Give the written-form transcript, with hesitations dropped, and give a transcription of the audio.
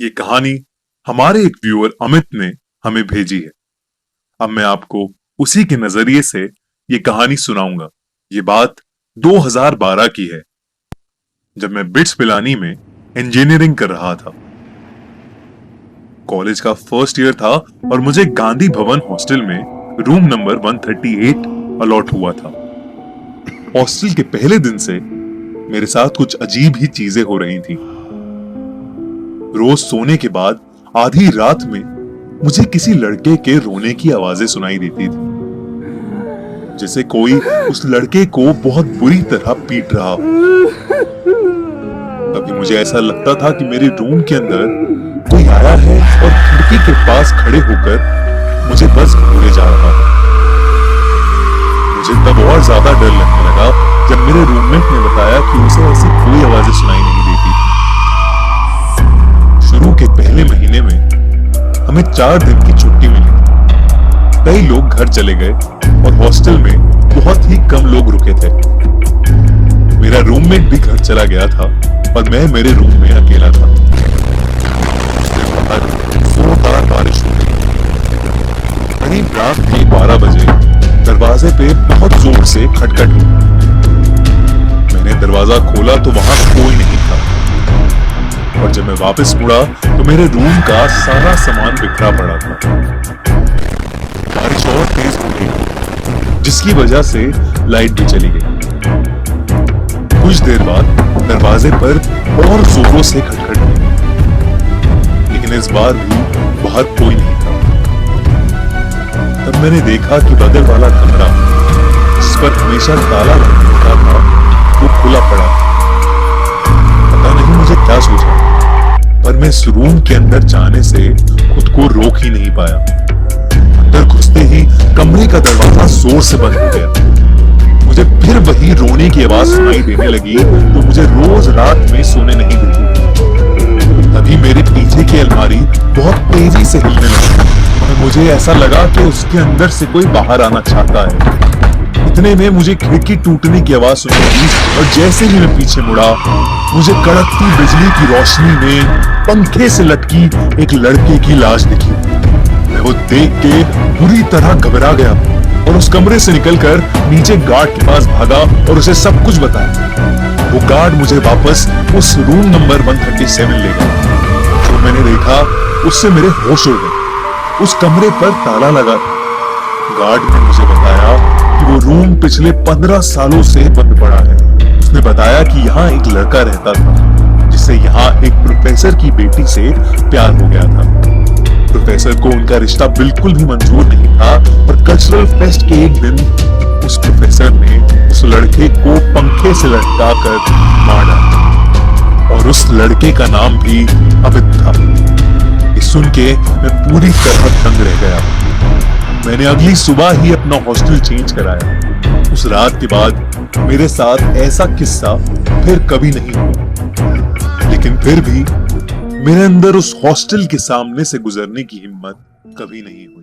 ये कहानी हमारे एक व्यूअर अमित ने हमें भेजी है। अब मैं आपको उसी के नजरिए से ये कहानी सुनाऊंगा। ये बात 2012 की है, जब मैं बिट्स पिलानी में इंजीनियरिंग कर रहा था। कॉलेज का फर्स्ट ईयर था और मुझे गांधी भवन हॉस्टल में रूम नंबर 138 अलॉट हुआ था। हॉस्टल के पहले दिन से मेरे साथ कुछ अजीब ही चीजें हो रही थी। रोज सोने के बाद आधी रात में मुझे किसी लड़के के रोने की आवाजें सुनाई देती थी, जैसे कोई उस लड़के को बहुत बुरी तरह पीट रहा हो। कभी मुझे ऐसा लगता था कि मेरे रूम के अंदर कोई आया है और खिड़की के पास खड़े होकर मुझे बस घूरे जा रहा है। मुझे तब और ज्यादा डर लगने लगा जब मेरे रूममेट ने बताया कि उसे ऐसी कोई आवाजें सुनाई नहीं देती थी। शुरू के पहले महीने में हमें 4 दिन की छुट्टी मिली। कई लोग घर चले गए और हॉस्टल में बहुत ही कम लोग रुके थे। मेरा रूममेट भी घर चला गया था और मैं मेरे रूम में अकेला था। जोरदार बारिश हो गई। करीब रात के 12 बजे दरवाजे पे बहुत जोर से खटखट हुई। मैंने दरवाजा खोला तो वहां कोई नहीं था, और जब मैं वापस मुड़ा तो मेरे रूम का सारा सामान बिखरा पड़ा था। बारिश और तेज हो गई, जिसकी वजह से लाइट भी चली गई। कुछ देर बाद दरवाजे पर और जोरों से खटखट हुई, लेकिन इस बार भी बाहर कोई नहीं था। तब मैंने देखा कि बगल वाला कमरा, जिस पर हमेशा ताला लगता था, वो खुला पड़ा। पता नहीं मुझे क्या सूझा, पर मैं इस रूम के अंदर जाने से खुद को रोक ही नहीं पाया। अंदर घुसते ही कमरे का दरवाजा जोर से बंद हो गया। मुझे फिर वही रोने की आवाज सुनाई देने लगी जो मुझे रोज रात में सोने नहीं देती। तभी मेरे पीछे की अलमारी बहुत तेजी से हिलने लगी और मुझे ऐसा लगा कि उसके अंदर से कोई बाहर आना चाहता है। इतने में मुझे खिड़की टूटने की आवाज सुनाई दी और जैसे ही मैं पीछे मुड़ा, मुझे कड़कती बिजली की रोशनी में पंखे से लटकी एक लड़के की लाश दिखी। मैं वो देख के बुरी तरह घबरा गया और उस कमरे से निकलकर नीचे गार्ड के पास भागा और उसे सब कुछ बताया। वो गार्ड मुझे वापस उस रूम नंबर 137 ले गया। जो मैंने देखा उससे मेरे होश उड़ गए। उस कमरे पर ताला लगा था। गार्ड ने मुझे बताया कि वो रूम पिछले 15 सालों से बंद पड़ा है। उसने बताया कि यहाँ एक लड़का रहता था, जिससे यहाँ एक प्रोफेसर की बेटी से प्यार हो गया था। प्रोफेसर को उनका रिश्ता बिल्कुल भी मंजूर नहीं था और कल्चरल फेस्ट के एक दिन उस प्रोफेसर ने उस लड़के को पंखे से लटकाकर मार डाला, और उस लड़के का नाम भी अमित था। ये सुन के मैं पूरी तरह दंग रह गया। मैंने अगली सुबह ही अपना हॉस्टल चेंज कराया। उस रात के बाद मेरे साथ ऐसा किस्सा फिर कभी नहीं हुआ, लेकिन फिर भी मेरे अंदर उस हॉस्टल के सामने से गुजरने की हिम्मत कभी नहीं हुई।